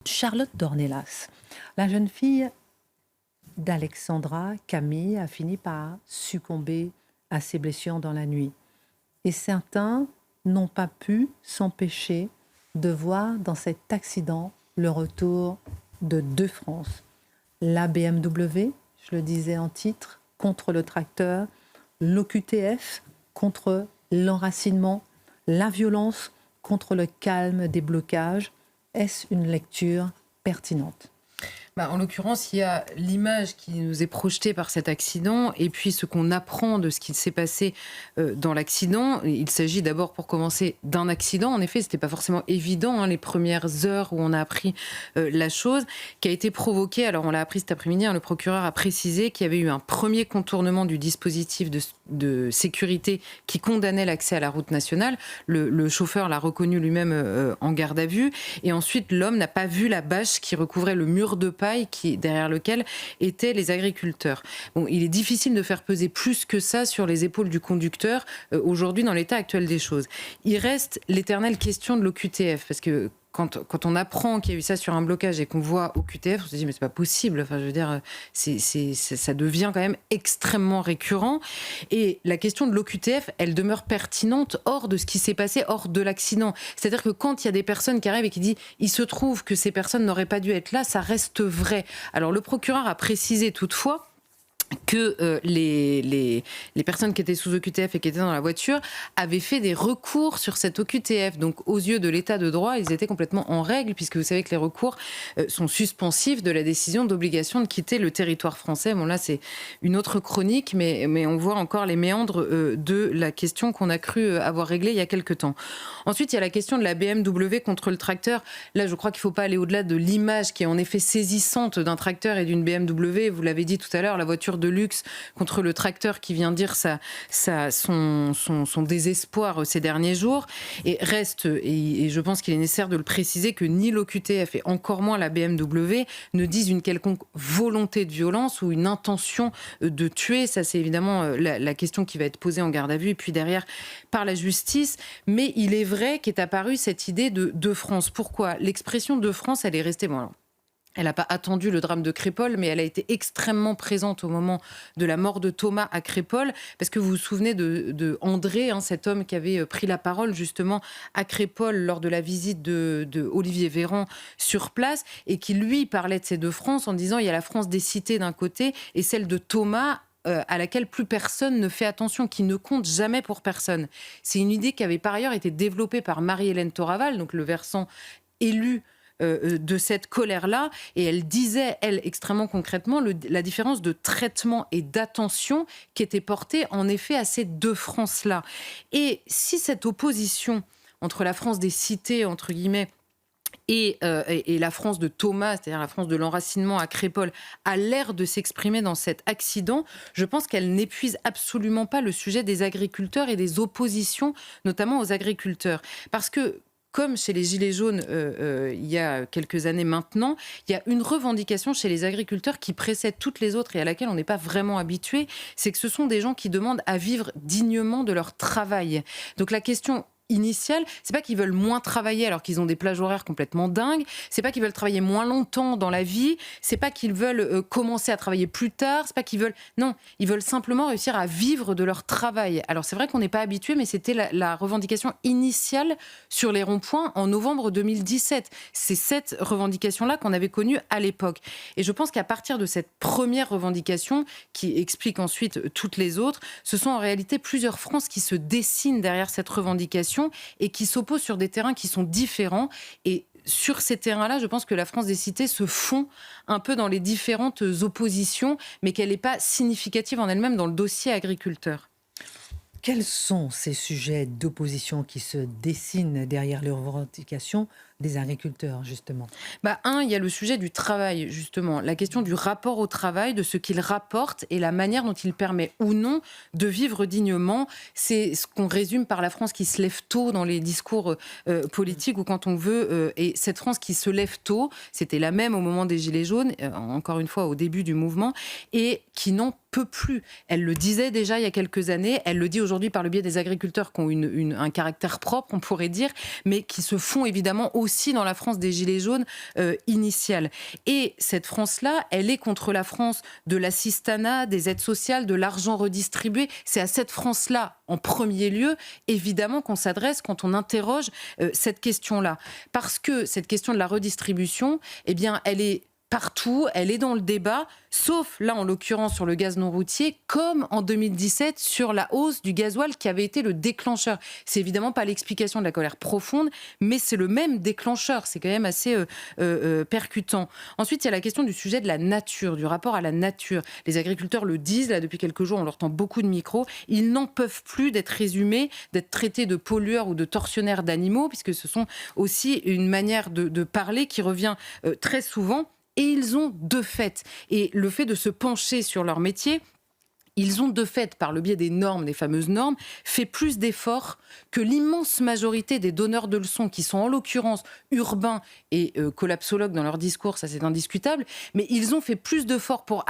Charlotte Dornelas, la jeune fille d'Alexandra Camille, a fini par succomber à ses blessures dans la nuit. Et certains n'ont pas pu s'empêcher de voir dans cet accident le retour de deux France. La BMW, je le disais en titre, contre le tracteur, l'OQTF contre l'enracinement, la violence contre le calme des blocages. Est-ce une lecture pertinente ? En l'occurrence, il y a l'image qui nous est projetée par cet accident et puis ce qu'on apprend de ce qui s'est passé dans l'accident. Il s'agit d'abord, pour commencer, d'un accident. En effet, ce n'était pas forcément évident, les premières heures où on a appris la chose, qui a été provoquée. Alors, on l'a appris cet après-midi, le procureur a précisé qu'il y avait eu un premier contournement du dispositif de sécurité qui condamnait l'accès à la route nationale. Le chauffeur l'a reconnu lui-même en garde à vue. Et ensuite, l'homme n'a pas vu la bâche qui recouvrait le mur de paille derrière lequel étaient les agriculteurs. Bon, il est difficile de faire peser plus que ça sur les épaules du conducteur aujourd'hui dans l'état actuel des choses. Il reste l'éternelle question de l'OQTF, parce que quand on apprend qu'il y a eu ça sur un blocage et qu'on voit au QTF, on se dit mais c'est pas possible. Enfin, je veux dire, ça devient quand même extrêmement récurrent. Et la question de l'OQTF, elle demeure pertinente hors de ce qui s'est passé, hors de l'accident. C'est-à-dire que quand il y a des personnes qui arrivent et qui disent il se trouve que ces personnes n'auraient pas dû être là, ça reste vrai. Alors le procureur a précisé toutefois que les personnes qui étaient sous OQTF et qui étaient dans la voiture avaient fait des recours sur cette OQTF. Donc, aux yeux de l'état de droit, ils étaient complètement en règle, puisque vous savez que les recours sont suspensifs de la décision d'obligation de quitter le territoire français. Bon, là, c'est une autre chronique, mais on voit encore les méandres de la question qu'on a cru avoir réglée il y a quelque temps. Ensuite, il y a la question de la BMW contre le tracteur. Là, je crois qu'il ne faut pas aller au-delà de l'image qui est en effet saisissante d'un tracteur et d'une BMW. Vous l'avez dit tout à l'heure, la voiture de luxe contre le tracteur qui vient dire son désespoir ces derniers jours. Et reste, et je pense qu'il est nécessaire de le préciser, que ni l'OQTF et encore moins la BMW ne disent une quelconque volonté de violence ou une intention de tuer. Ça, c'est évidemment la question qui va être posée en garde à vue et puis derrière par la justice. Mais il est vrai qu'est apparue cette idée de France. Pourquoi ? L'expression de France, elle est restée... Bon, alors, elle n'a pas attendu le drame de Crépol, mais elle a été extrêmement présente au moment de la mort de Thomas à Crépol, parce que vous vous souvenez de André, cet homme qui avait pris la parole justement à Crépol lors de la visite de Olivier Véran sur place, et qui lui parlait de ces deux France en disant il y a la France des cités d'un côté et celle de Thomas à laquelle plus personne ne fait attention, qui ne compte jamais pour personne. C'est une idée qui avait par ailleurs été développée par Marie-Hélène Toraval, donc le versant élu de cette colère-là, et elle disait, elle, extrêmement concrètement, la différence de traitement et d'attention qui était portée, en effet, à ces deux France-là. Et si cette opposition entre la France des cités, entre guillemets, et la France de Thomas, c'est-à-dire la France de l'enracinement à Crépol, a l'air de s'exprimer dans cet accident, je pense qu'elle n'épuise absolument pas le sujet des agriculteurs et des oppositions, notamment aux agriculteurs. Parce que, comme chez les Gilets jaunes il y a quelques années maintenant, il y a une revendication chez les agriculteurs qui précède toutes les autres et à laquelle on n'est pas vraiment habitué, c'est que ce sont des gens qui demandent à vivre dignement de leur travail. Donc la question initiale, c'est pas qu'ils veulent moins travailler alors qu'ils ont des plages horaires complètement dingues, c'est pas qu'ils veulent travailler moins longtemps dans la vie, c'est pas qu'ils veulent commencer à travailler plus tard, c'est pas qu'ils veulent... Non, ils veulent simplement réussir à vivre de leur travail. Alors c'est vrai qu'on n'est pas habitué, mais c'était la revendication initiale sur les ronds-points en novembre 2017. C'est cette revendication-là qu'on avait connue à l'époque. Et je pense qu'à partir de cette première revendication, qui explique ensuite toutes les autres, ce sont en réalité plusieurs France qui se dessinent derrière cette revendication et qui s'opposent sur des terrains qui sont différents. Et sur ces terrains-là, je pense que la France des cités se fond un peu dans les différentes oppositions, mais qu'elle n'est pas significative en elle-même dans le dossier agriculteur. Quels sont ces sujets d'opposition qui se dessinent derrière les revendications des agriculteurs, justement ? Il y a le sujet du travail, justement. La question du rapport au travail, de ce qu'il rapporte et la manière dont il permet ou non de vivre dignement. C'est ce qu'on résume par la France qui se lève tôt dans les discours politiques ou quand on veut. Et cette France qui se lève tôt, c'était la même au moment des Gilets jaunes, encore une fois au début du mouvement, et qui n'en peut plus. Elle le disait déjà il y a quelques années, elle le dit aujourd'hui par le biais des agriculteurs qui ont un caractère propre, on pourrait dire, mais qui se font évidemment aussi aussi dans la France des Gilets jaunes initiale. Et cette France-là, elle est contre la France de l'assistanat, des aides sociales, de l'argent redistribué. C'est à cette France-là, en premier lieu, évidemment, qu'on s'adresse quand on interroge cette question-là. Parce que cette question de la redistribution, eh bien, elle est partout, elle est dans le débat, sauf là en l'occurrence sur le gaz non routier, comme en 2017 sur la hausse du gasoil qui avait été le déclencheur. C'est évidemment pas l'explication de la colère profonde, mais c'est le même déclencheur. C'est quand même assez percutant. Ensuite, il y a la question du sujet de la nature, du rapport à la nature. Les agriculteurs le disent, là depuis quelques jours, on leur tend beaucoup de micros. Ils n'en peuvent plus d'être résumés, d'être traités de pollueurs ou de tortionnaires d'animaux, puisque ce sont aussi une manière de parler qui revient très souvent. Et ils ont de fait, et le fait de se pencher sur leur métier, ils ont de fait, par le biais des normes, des fameuses normes, fait plus d'efforts que l'immense majorité des donneurs de leçons, qui sont en l'occurrence urbains et collapsologues dans leur discours, ça c'est indiscutable, mais ils ont fait plus d'efforts pour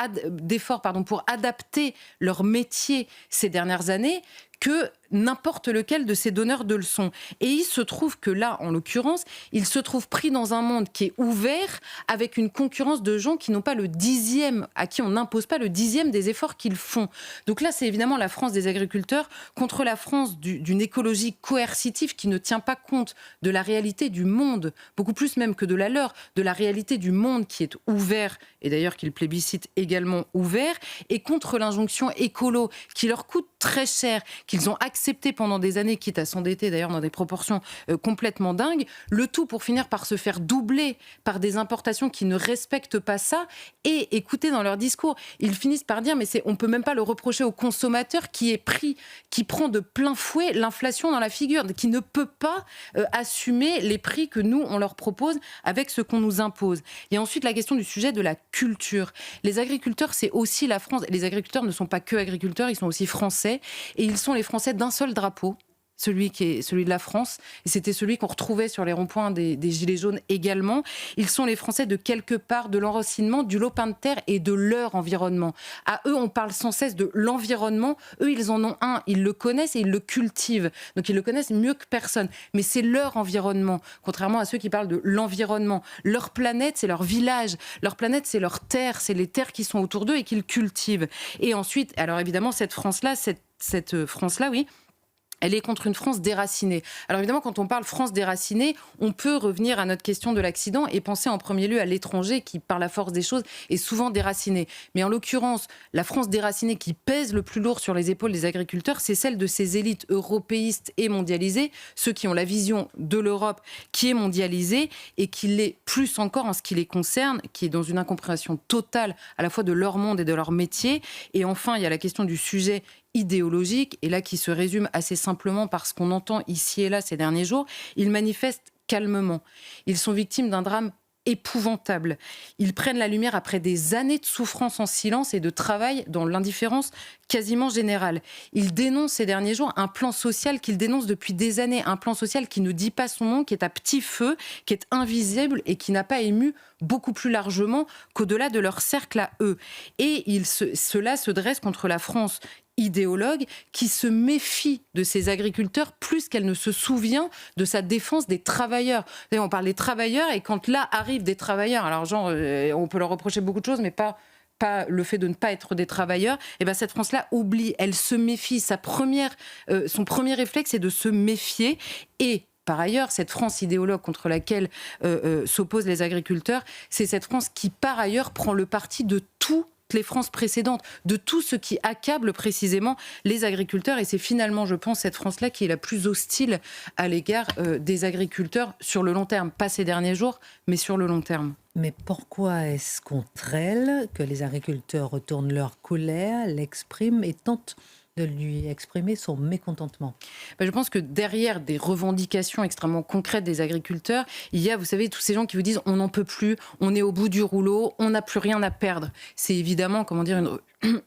adapter leur métier ces dernières années que n'importe lequel de ces donneurs de leçons. Et il se trouve que là, en l'occurrence, ils se trouvent pris dans un monde qui est ouvert, avec une concurrence de gens qui n'ont pas le dixième, à qui on n'impose pas le dixième des efforts qu'ils font. Donc là, c'est évidemment la France des agriculteurs contre la France d'une écologie coercitive qui ne tient pas compte de la réalité du monde, beaucoup plus même que de la leur, de la réalité du monde qui est ouvert, et d'ailleurs qu'ils plébiscitent également ouvert, et contre l'injonction écolo qui leur coûte très cher, qu'ils ont accepté pendant des années, quitte à s'endetter d'ailleurs dans des proportions complètement dingues, le tout pour finir par se faire doubler par des importations qui ne respectent pas ça. Et écoutez, dans leur discours, ils finissent par dire mais on ne peut même pas le reprocher au consommateur qui prend de plein fouet l'inflation dans la figure, qui ne peut pas assumer les prix que nous, on leur propose avec ce qu'on nous impose. Il y a ensuite la question du sujet de la culture. Les agriculteurs, c'est aussi la France. Les agriculteurs ne sont pas que agriculteurs, ils sont aussi français. Et ils sont les Français d'un seul drapeau, celui qui est celui de la France. Et c'était celui qu'on retrouvait sur les ronds-points des Gilets jaunes également. Ils sont les Français de quelque part, de l'enracinement, du lopin de terre et de leur environnement. À eux, on parle sans cesse de l'environnement. Eux, ils en ont un. Ils le connaissent et ils le cultivent. Donc, ils le connaissent mieux que personne. Mais c'est leur environnement, contrairement à ceux qui parlent de l'environnement. Leur planète, c'est leur village. Leur planète, c'est leur terre. C'est les terres qui sont autour d'eux et qu'ils cultivent. Et ensuite, alors évidemment, cette France-là, cette France-là, oui, elle est contre une France déracinée. Alors évidemment, quand on parle France déracinée, on peut revenir à notre question de l'accident et penser en premier lieu à l'étranger qui, par la force des choses, est souvent déraciné. Mais en l'occurrence, la France déracinée qui pèse le plus lourd sur les épaules des agriculteurs, c'est celle de ces élites européistes et mondialisées, ceux qui ont la vision de l'Europe qui est mondialisée et qui l'est plus encore en ce qui les concerne, qui est dans une incompréhension totale à la fois de leur monde et de leur métier. Et enfin, il y a la question du sujet idéologique, et là qui se résume assez simplement par ce qu'on entend ici et là ces derniers jours. Ils manifestent calmement. Ils sont victimes d'un drame épouvantable. Ils prennent la lumière après des années de souffrance en silence et de travail dans l'indifférence quasiment générale. Ils dénoncent ces derniers jours un plan social qu'ils dénoncent depuis des années, un plan social qui ne dit pas son nom, qui est à petit feu, qui est invisible et qui n'a pas ému beaucoup plus largement qu'au-delà de leur cercle à eux. Et cela se dresse contre la France idéologue qui se méfie de ses agriculteurs plus qu'elle ne se souvient de sa défense des travailleurs. On parle des travailleurs et quand là arrivent des travailleurs, alors genre on peut leur reprocher beaucoup de choses mais pas le fait de ne pas être des travailleurs, et ben cette France-là oublie, elle se méfie. Son premier réflexe est de se méfier. Et par ailleurs, cette France idéologue contre laquelle s'opposent les agriculteurs, c'est cette France qui par ailleurs prend le parti de toutes les France précédentes, de tout ce qui accable précisément les agriculteurs. Et c'est finalement, je pense, cette France-là qui est la plus hostile à l'égard des agriculteurs sur le long terme. Pas ces derniers jours, mais sur le long terme. Mais pourquoi est-ce contre elle que les agriculteurs retournent leur colère, l'expriment et tentent de lui exprimer son mécontentement? Je pense que derrière des revendications extrêmement concrètes des agriculteurs, il y a, vous savez, tous ces gens qui vous disent on n'en peut plus, on est au bout du rouleau, on n'a plus rien à perdre. C'est évidemment,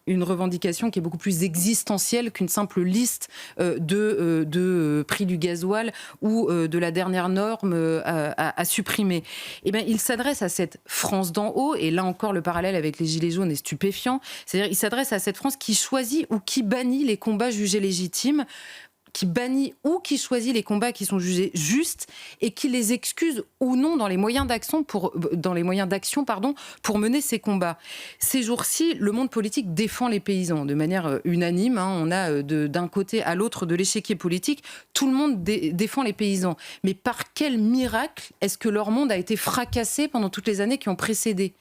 une revendication qui est beaucoup plus existentielle qu'une simple liste de prix du gasoil ou de la dernière norme à supprimer. Eh bien, il s'adresse à cette France d'en haut, et là encore le parallèle avec les Gilets jaunes est stupéfiant, c'est-à-dire il s'adresse à cette France qui choisit ou qui bannit les combats jugés légitimes, qui bannit ou qui choisit les combats qui sont jugés justes et qui les excuse ou non dans les moyens d'action pour mener ces combats. Ces jours-ci, le monde politique défend les paysans de manière unanime. On a d'un côté à l'autre de l'échiquier politique, tout le monde défend les paysans. Mais par quel miracle est-ce que leur monde a été fracassé pendant toutes les années qui ont précédé ?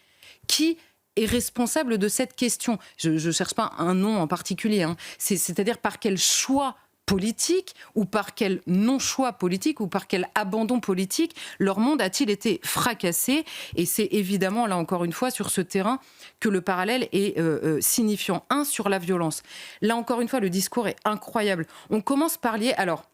Qui est responsable de cette question ? Je ne cherche pas un nom en particulier. C'est-à-dire par quel choix politique ou par quel non-choix politique ou par quel abandon politique leur monde a-t-il été fracassé ? Et c'est évidemment, là encore une fois, sur ce terrain que le parallèle est signifiant. Sur la violence. Là encore une fois, le discours est incroyable. On commence par lier... Alors,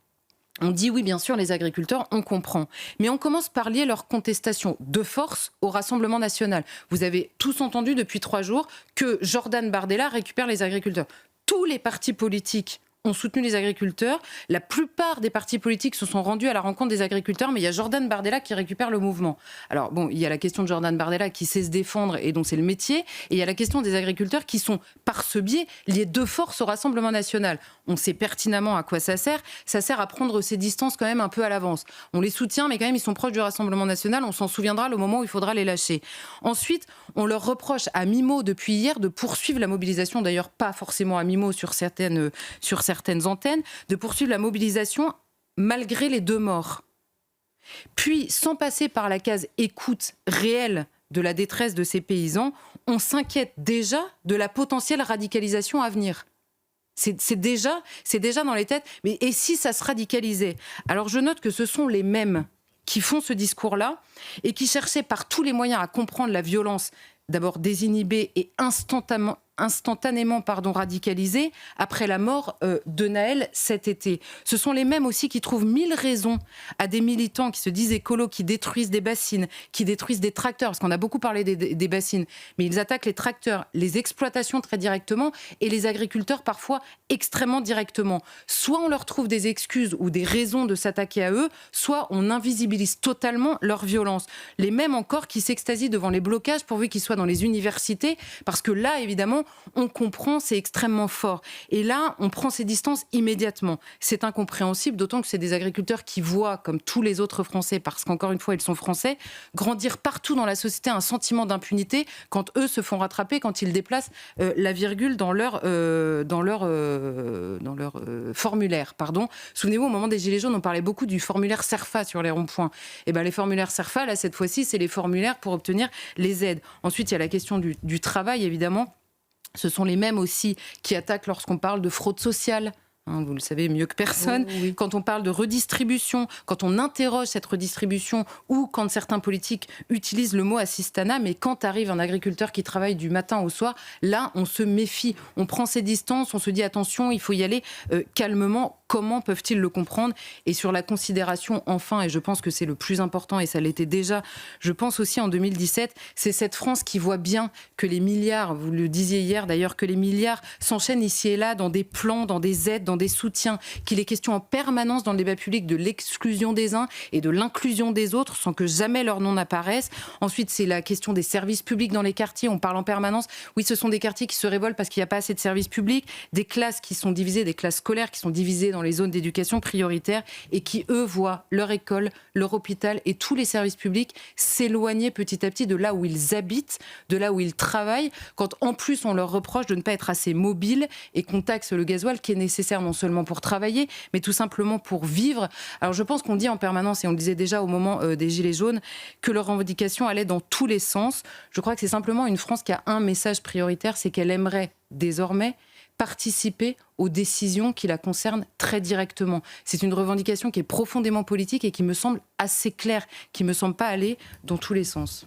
on dit oui, bien sûr, les agriculteurs, on comprend. Mais on commence par lier leur contestation de force au Rassemblement national. Vous avez tous entendu depuis 3 jours que Jordan Bardella récupère les agriculteurs. Tous les partis politiques ont soutenu les agriculteurs. La plupart des partis politiques se sont rendus à la rencontre des agriculteurs, mais il y a Jordan Bardella qui récupère le mouvement. Alors bon, il y a la question de Jordan Bardella qui sait se défendre et dont c'est le métier, et il y a la question des agriculteurs qui sont, par ce biais, liés de force au Rassemblement national. On sait pertinemment à quoi ça sert. Ça sert à prendre ses distances quand même un peu à l'avance. On les soutient, mais quand même, ils sont proches du Rassemblement national. On s'en souviendra le moment où il faudra les lâcher. Ensuite, on leur reproche à mi-mot depuis hier de poursuivre la mobilisation, d'ailleurs pas forcément à mi-mot sur certaines antennes, de poursuivre la mobilisation malgré les 2 morts. Puis, sans passer par la case écoute réelle de la détresse de ces paysans, on s'inquiète déjà de la potentielle radicalisation à venir. C'est déjà dans les têtes. Mais et si ça se radicalisait ? Alors je note que ce sont les mêmes qui font ce discours-là et qui cherchaient par tous les moyens à comprendre la violence, d'abord désinhibée et instantanément radicalisée après la mort de Naël cet été. Ce sont les mêmes aussi qui trouvent 1000 raisons à des militants qui se disent écolos, qui détruisent des bassines, qui détruisent des tracteurs, parce qu'on a beaucoup parlé des bassines, mais ils attaquent les tracteurs, les exploitations très directement et les agriculteurs parfois extrêmement directement. Soit on leur trouve des excuses ou des raisons de s'attaquer à eux, soit on invisibilise totalement leur violence. Les mêmes encore qui s'extasient devant les blocages pourvu qu'ils soient dans les universités, parce que là, évidemment, on comprend, c'est extrêmement fort. Et là, on prend ses distances immédiatement. C'est incompréhensible, d'autant que c'est des agriculteurs qui voient, comme tous les autres Français, parce qu'encore une fois, ils sont Français, grandir partout dans la société un sentiment d'impunité quand eux se font rattraper, quand ils déplacent la virgule dans leur formulaire. Souvenez-vous, au moment des Gilets jaunes, on parlait beaucoup du formulaire CERFA sur les ronds-points. Et ben, les formulaires CERFA, là, cette fois-ci, c'est les formulaires pour obtenir les aides. Ensuite, il y a la question du travail, évidemment. Ce sont les mêmes aussi qui attaquent lorsqu'on parle de fraude sociale. Vous le savez mieux que personne. Oui. Quand on parle de redistribution, quand on interroge cette redistribution ou quand certains politiques utilisent le mot assistanat, mais quand arrive un agriculteur qui travaille du matin au soir, là, on se méfie. On prend ses distances, on se dit attention, il faut y aller calmement. Comment peuvent-ils le comprendre ? Et sur la considération, enfin, et je pense que c'est le plus important, et ça l'était déjà, je pense aussi en 2017, c'est cette France qui voit bien que les milliards, vous le disiez hier d'ailleurs, que les milliards s'enchaînent ici et là dans des plans, dans des aides, dans des soutiens, qu'il est question en permanence dans le débat public de l'exclusion des uns et de l'inclusion des autres sans que jamais leur nom n'apparaisse. Ensuite, c'est la question des services publics dans les quartiers. On parle en permanence. Oui, ce sont des quartiers qui se révoltent parce qu'il n'y a pas assez de services publics, des classes qui sont divisées, des classes scolaires qui sont divisées dans les zones d'éducation prioritaire et qui, eux, voient leur école, leur hôpital et tous les services publics s'éloigner petit à petit de là où ils habitent, de là où ils travaillent, quand en plus on leur reproche de ne pas être assez mobiles et qu'on taxe le gasoil qui est nécessaire non seulement pour travailler, mais tout simplement pour vivre. Alors je pense qu'on dit en permanence, et on le disait déjà au moment des Gilets jaunes, que leurs revendications allaient dans tous les sens. Je crois que c'est simplement une France qui a un message prioritaire, c'est qu'elle aimerait désormais participer aux décisions qui la concernent très directement. C'est une revendication qui est profondément politique et qui me semble assez claire, qui ne me semble pas aller dans tous les sens.